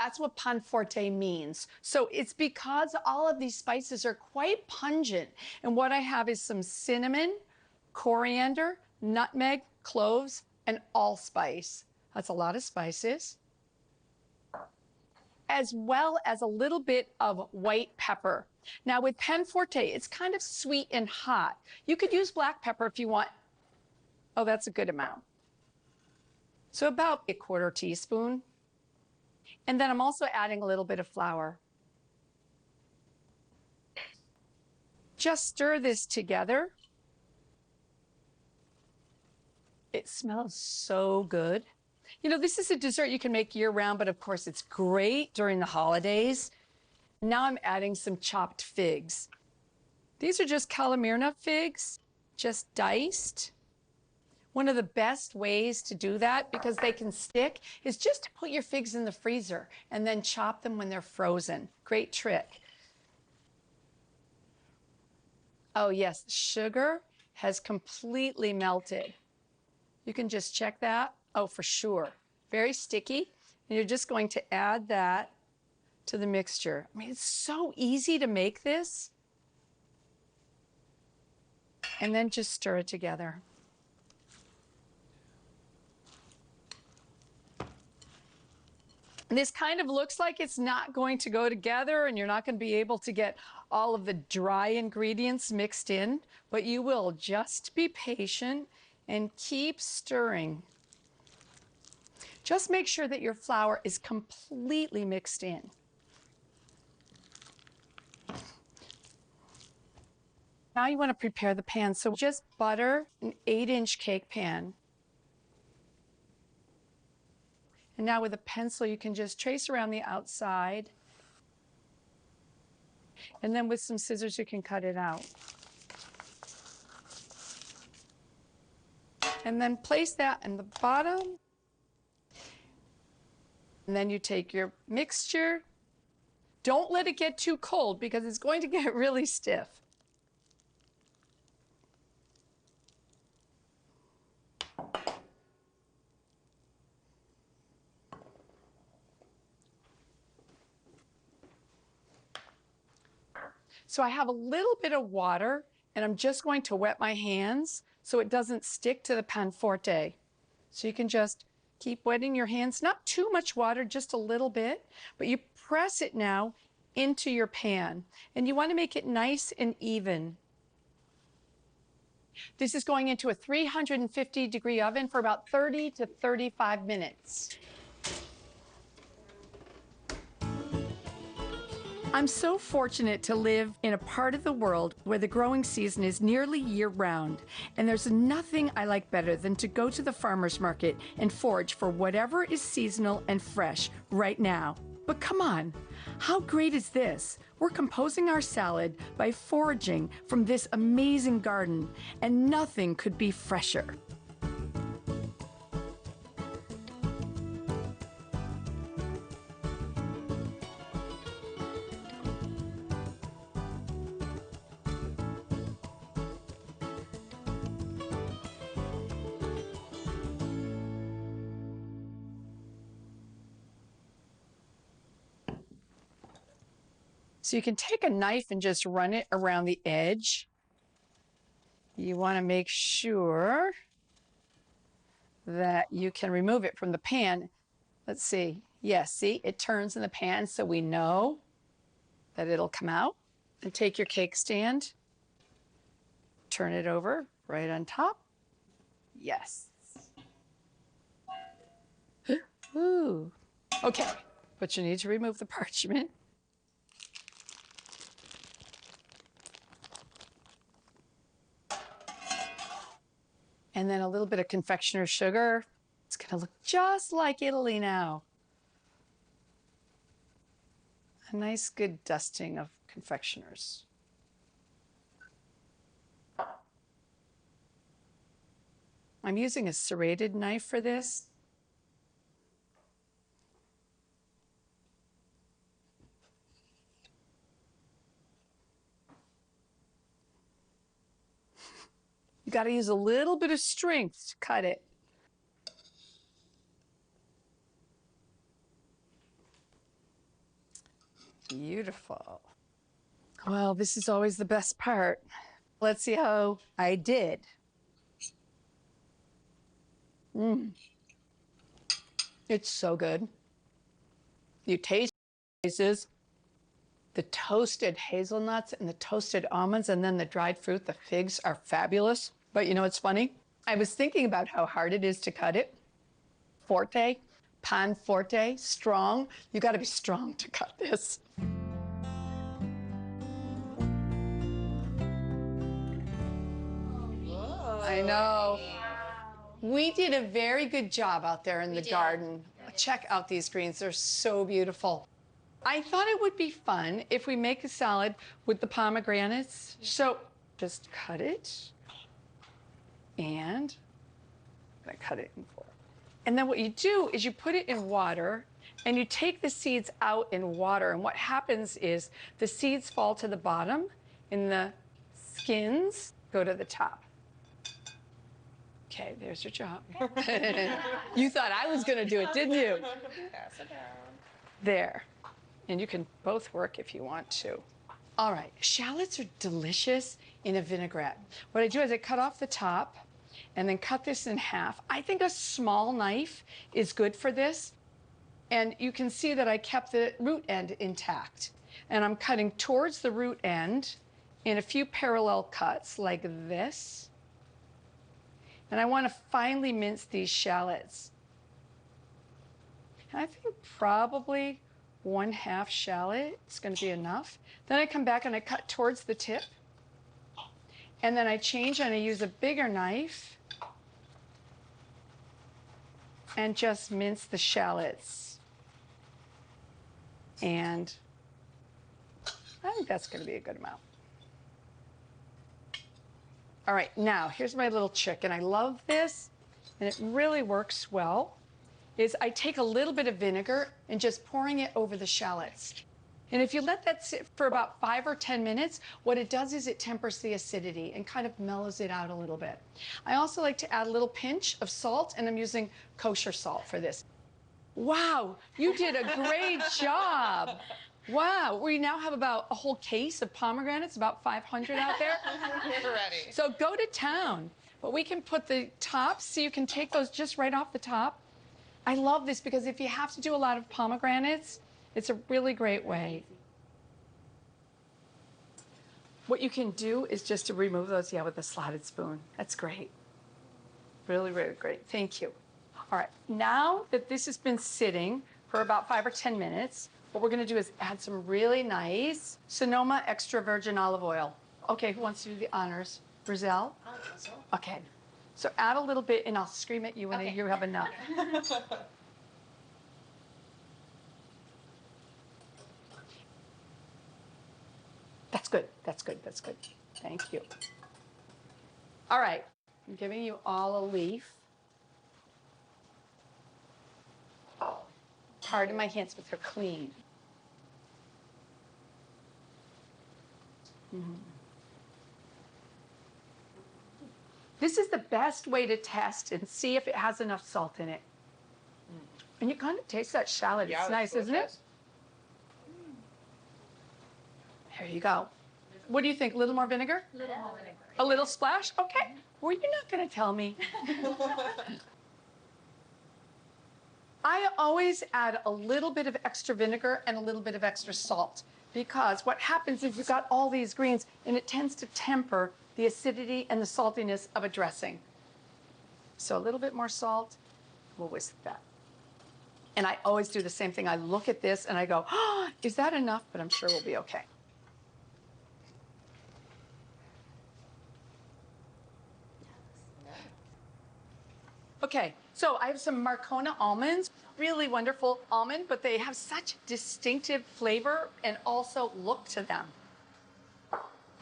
That's what pan forte means. So it's because all of these spices are quite pungent. And what I have is some cinnamon, coriander, nutmeg, cloves, and allspice. That's a lot of spices. As well as a little bit of white pepper. Now with pan forte, it's kind of sweet and hot. You could use black pepper if you want. Oh, that's a good amount. So about a 1/4 teaspoon. And then I'm also adding a little bit of flour. Just stir this together. It smells so good. You know, this is a dessert you can make year-round, but of course it's great during the holidays. Now I'm adding some chopped figs. These are just Calamirna figs, just diced. One of the best ways to do that, because they can stick, is just to put your figs in the freezer and then chop them when they're frozen. Great trick. Oh yes, sugar has completely melted. You can just check that. Oh, for sure. Very sticky. And you're just going to add that to the mixture. I mean, it's so easy to make this. And then just stir it together. And this kind of looks like it's not going to go together and you're not going to be able to get all of the dry ingredients mixed in, but you will. Just be patient and keep stirring. Just make sure that your flour is completely mixed in. Now you want to prepare the pan. So just butter an 8-inch cake pan. And now with a pencil, you can just trace around the outside. And then with some scissors, you can cut it out. And then place that in the bottom. And then you take your mixture. Don't let it get too cold because it's going to get really stiff. So I have a little bit of water and I'm just going to wet my hands so it doesn't stick to the pan forte. So you can just keep wetting your hands, not too much water, just a little bit, but you press it now into your pan and you want to make it nice and even. This is going into a 350-degree oven for about 30 to 35 minutes. I'm so fortunate to live in a part of the world where the growing season is nearly year-round, and there's nothing I like better than to go to the farmer's market and forage for whatever is seasonal and fresh right now. But come on, how great is this? We're composing our salad by foraging from this amazing garden, and nothing could be fresher. So you can take a knife and just run it around the edge. You want to make sure that you can remove it from the pan. Let's see. Yes, see, it turns in the pan so we know that it'll come out. And take your cake stand, turn it over right on top. Yes. Ooh. Okay, but you need to remove the parchment. And then a little bit of confectioner's sugar. It's going to look just like Italy now. A nice good dusting of confectioner's. I'm using a serrated knife for this. You got to use a little bit of strength to cut it. Beautiful. Well, this is always the best part. Let's see how I did. It's so good. You taste the toasted hazelnuts and the toasted almonds, and then the dried fruit, the figs are fabulous. But you know what's funny? I was thinking about how hard it is to cut it. Forte, pan forte, strong. You got to be strong to cut this. I know. We did a very good job out there in the garden. Check out these greens. They're so beautiful. I thought it would be fun if we make a salad with the pomegranates. So just cut it. And I'm going to cut it in four. And then what you do is you put it in water and you take the seeds out in water. And what happens is the seeds fall to the bottom and the skins go to the top. Okay, there's your job. You thought I was going to do it, didn't you? Pass it down. There. And you can both work if you want to. All right, shallots are delicious in a vinaigrette. What I do is I cut off the top and then cut this in half. I think a small knife is good for this. And you can see that I kept the root end intact. And I'm cutting towards the root end in a few parallel cuts like this. And I want to finely mince these shallots. And I think probably 1/2 shallot is going to be enough. Then I come back and I cut towards the tip. And then I change and I use a bigger knife and just mince the shallots. And I think that's going to be a good amount. All right, now here's my little trick, and I love this, and it really works well, is I take a little bit of vinegar and just pouring it over the shallots. And if you let that sit for about 5 or 10 minutes, what it does is it tempers the acidity and kind of mellows it out a little bit. I also like to add a little pinch of salt, and I'm using kosher salt for this. Wow, you did a great job. Wow, we now have about a whole case of pomegranates, about 500 out there. We're ready. So go to town. But we can put the tops, so you can take those just right off the top. I love this because if you have to do a lot of pomegranates, it's a really great way. What you can do is just to remove those, with a slotted spoon. That's great. Really, really great. Thank you. All right, now that this has been sitting for about 5 or 10 minutes, what we're going to do is add some really nice Sonoma extra virgin olive oil. Okay, who wants to do the honors? Brazil? Okay. So add a little bit, and I'll scream at you when you have enough. That's good. That's good. That's good. Thank you. All right. I'm giving you all a leaf. Pardon my hands, but they're clean. This is the best way to test and see if it has enough salt in it. And you kind of taste that shallot. Yeah, it's nice, isn't it? There you go. What do you think? A little more vinegar? A little more vinegar. A little splash? Okay. Well, you're not going to tell me. I always add a little bit of extra vinegar and a little bit of extra salt, because what happens is you've got all these greens and it tends to temper the acidity and the saltiness of a dressing. So a little bit more salt, we'll whisk that. And I always do the same thing. I look at this and I go, oh, is that enough? But I'm sure we'll be okay. Okay, so I have some MARCONA almonds, really wonderful almond, but they have such distinctive flavor and also look to them.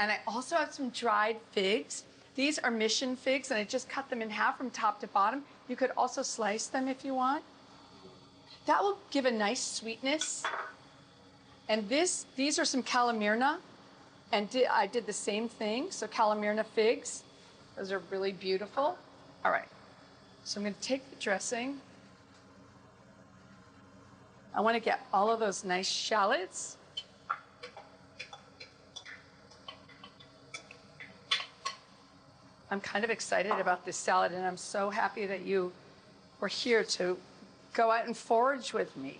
And I also have some dried figs. These are mission figs, and I just cut them in half from top to bottom. You could also slice them if you want. That will give a nice sweetness. And these are some Calamirna, and I did the same thing. So Calamirna figs, those are really beautiful. All right. So I'm going to take the dressing. I want to get all of those nice shallots I'm kind of excited about this salad, and I'm so happy that you were here to go out and forage with me.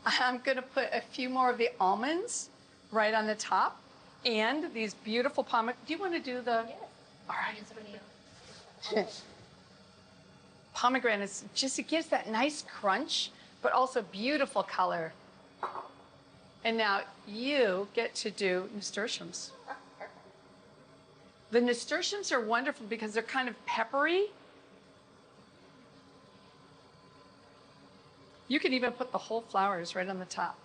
I'm gonna put a few more of the almonds right on the top, and these beautiful pomegranates. Do you want to do the? Yes. All right. Pomegranates, just it gives that nice crunch, but also beautiful color. And now you get to do nasturtiums. The nasturtiums are wonderful because they're kind of peppery. You can even put the whole flowers right on the top.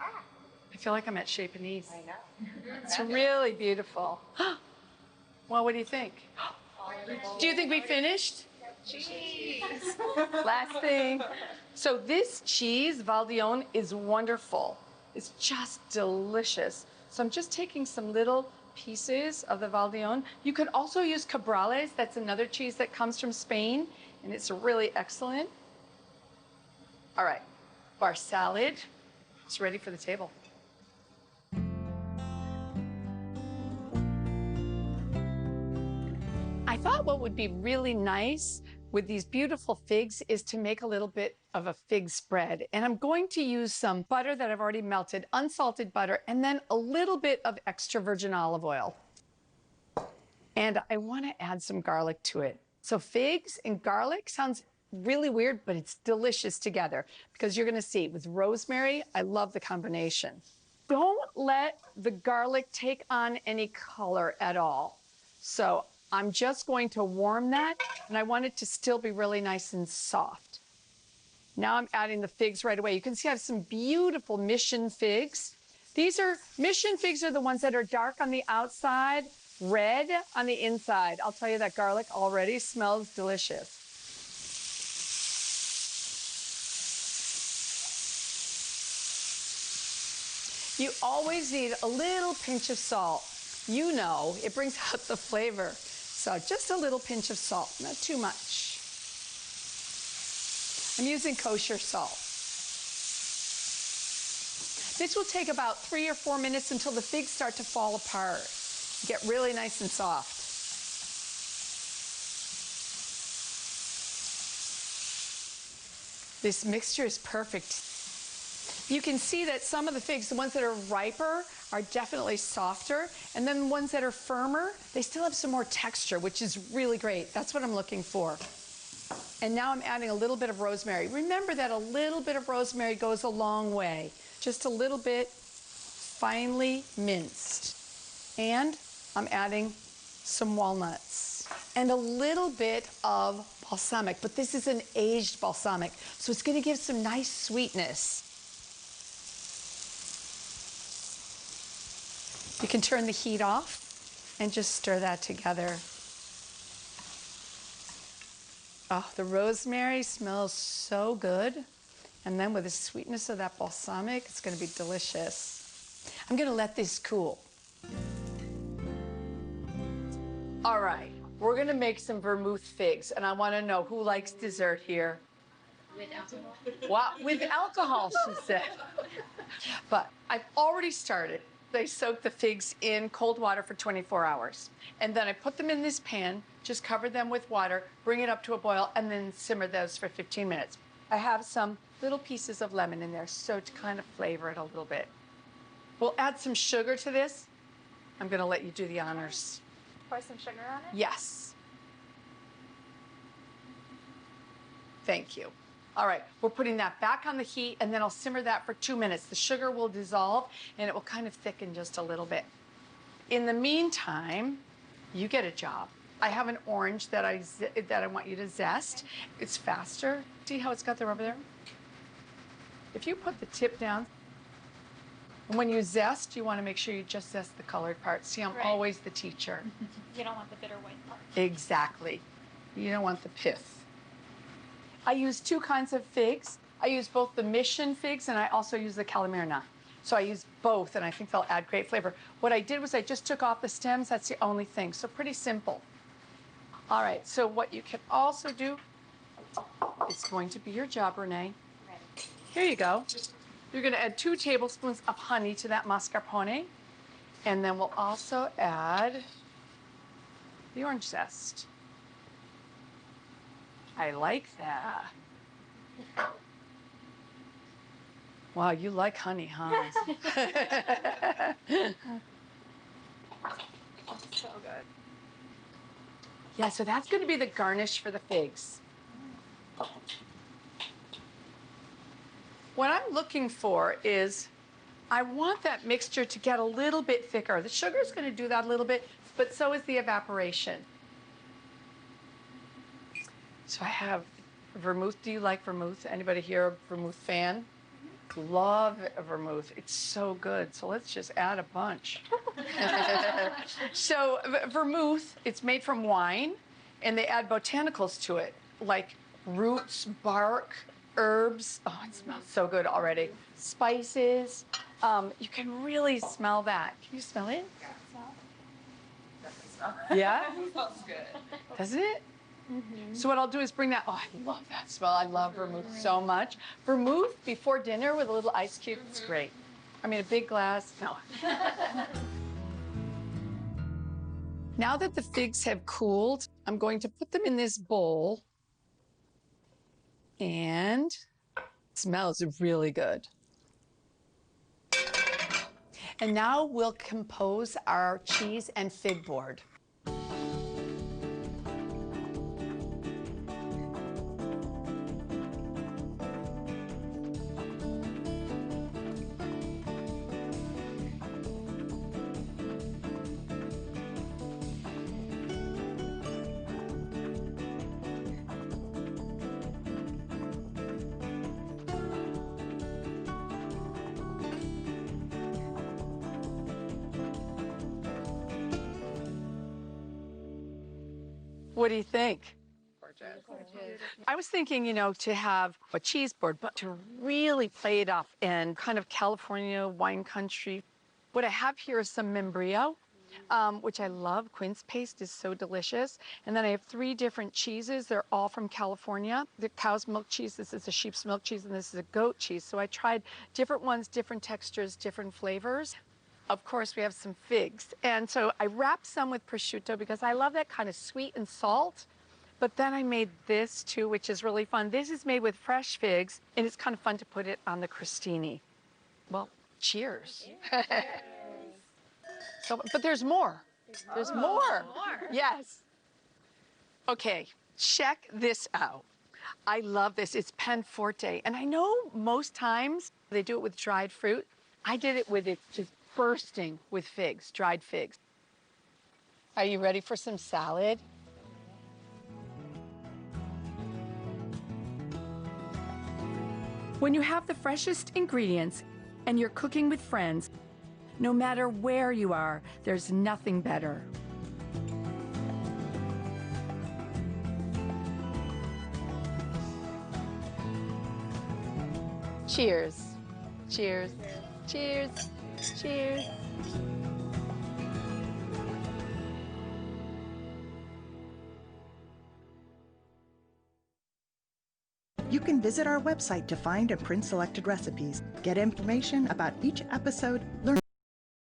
I feel like I'm at Chez Panisse. I know. It's really beautiful. Well, what do you think? Do you think we finished? Cheese. Last thing. So this cheese, Valdione, is wonderful. It's just delicious. So I'm just taking some little pieces of the Valdione. You could also use Cabrales. That's another cheese that comes from Spain, and it's really excellent. All right, our salad is ready for the table. I thought what would be really nice with these beautiful figs is to make a little bit of a fig spread. And I'm going to use some butter that I've already melted, unsalted butter, and then a little bit of extra virgin olive oil. And I want to add some garlic to it. So figs and garlic sounds really weird, but it's delicious together because you're going to see with rosemary, I love the combination. Don't let the garlic take on any color at all. So I'm just going to warm that, and I want it to still be really nice and soft. Now I'm adding the figs right away. You can see I have some beautiful mission figs. Mission figs are the ones that are dark on the outside, red on the inside. I'll tell you that garlic already smells delicious. You always need a little pinch of salt. You know, it brings out the flavor. So just a little pinch of salt, not too much. I'm using kosher salt. This will take about 3 or 4 minutes until the figs start to fall apart. Get really nice and soft. This mixture is perfect. You can see that some of the figs, the ones that are riper, are definitely softer, and then the ones that are firmer, they still have some more texture, which is really great. That's what I'm looking for. And now I'm adding a little bit of rosemary. Remember that a little bit of rosemary goes a long way. Just a little bit, finely minced. And I'm adding some walnuts and a little bit of balsamic, but this is an aged balsamic, so it's going to give some nice sweetness. You can turn the heat off and just stir that together. Oh, the rosemary smells so good. And then with the sweetness of that balsamic, it's going to be delicious. I'm going to let this cool. All right, we're going to make some vermouth figs, and I want to know who likes dessert here. With alcohol? What? With alcohol, she said. But I've already started. I soak the figs in cold water for 24 hours. And then I put them in this pan, just cover them with water, bring it up to a boil, and then simmer those for 15 minutes. I have some little pieces of lemon in there, so to kind of flavor it a little bit. We'll add some sugar to this. I'm going to let you do the honors. Pour some sugar on it? Yes. Thank you. All right, we're putting that back on the heat, and then I'll simmer that for 2 minutes. The sugar will dissolve, and it will kind of thicken just a little bit. In the meantime, you get a job. I have an orange that I want you to zest. It's faster. See how it's got the rubber there? If you put the tip down, and when you zest, you want to make sure you just zest the colored part. See, I'm always the teacher. You don't want the bitter white part. Exactly. You don't want the pith. I use 2 kinds of figs. I use both the mission figs, and I also use the Calamirna. So I use both, and I think they'll add great flavor. What I did was I just took off the stems. That's the only thing. So pretty simple. All right, so what you can also do, it's going to be your job, Renee. Here you go. You're going to add 2 tablespoons of honey to that mascarpone. And then we'll also add the orange zest. I like that. Wow, you like honey, huh? So good. Yeah, so that's going to be the garnish for the figs. What I'm looking for is I want that mixture to get a little bit thicker. The sugar is going to do that a little bit, but so is the evaporation. So I have vermouth. Do you like vermouth? Anybody here a vermouth fan? Love vermouth. It's so good. So let's just add a bunch. So vermouth, it's made from wine, and they add botanicals to it, like roots, bark, herbs. Oh, it smells so good already. Spices. You can really smell that. Can you smell it? Yeah? It smells good. Doesn't it? So what I'll do is bring that. Oh, I love that smell. I love vermouth so much. Vermouth before dinner with a little ice cube. It's great. I mean, a big glass. No. Now that the figs have cooled, I'm going to put them in this bowl. And it smells really good. And now we'll compose our cheese and fig board. What do you think? I was thinking, to have a cheese board, but to really play it up in kind of California wine country. What I have here is some membrillo, which I love. Quince paste is so delicious. And then I have 3 different cheeses. They're all from California. The cow's milk cheese, this is a sheep's milk cheese, and this is a goat cheese. So I tried different ones, different textures, different flavors. Of course, we have some figs. And so I wrapped some with prosciutto because I love that kind of sweet and salt. But then I made this too, which is really fun. This is made with fresh figs, and it's kind of fun to put it on the crostini. Well, cheers. But there's more. There's more. Yes. Okay, check this out. I love this. It's pan forte. And I know most times they do it with dried fruit. I did it with it just bursting with figs, dried figs. Are you ready for some salad? When you have the freshest ingredients and you're cooking with friends, no matter where you are, there's nothing better. Cheers. Cheers. Cheers. Cheers. You can visit our website to find and print selected recipes, get information about each episode, learn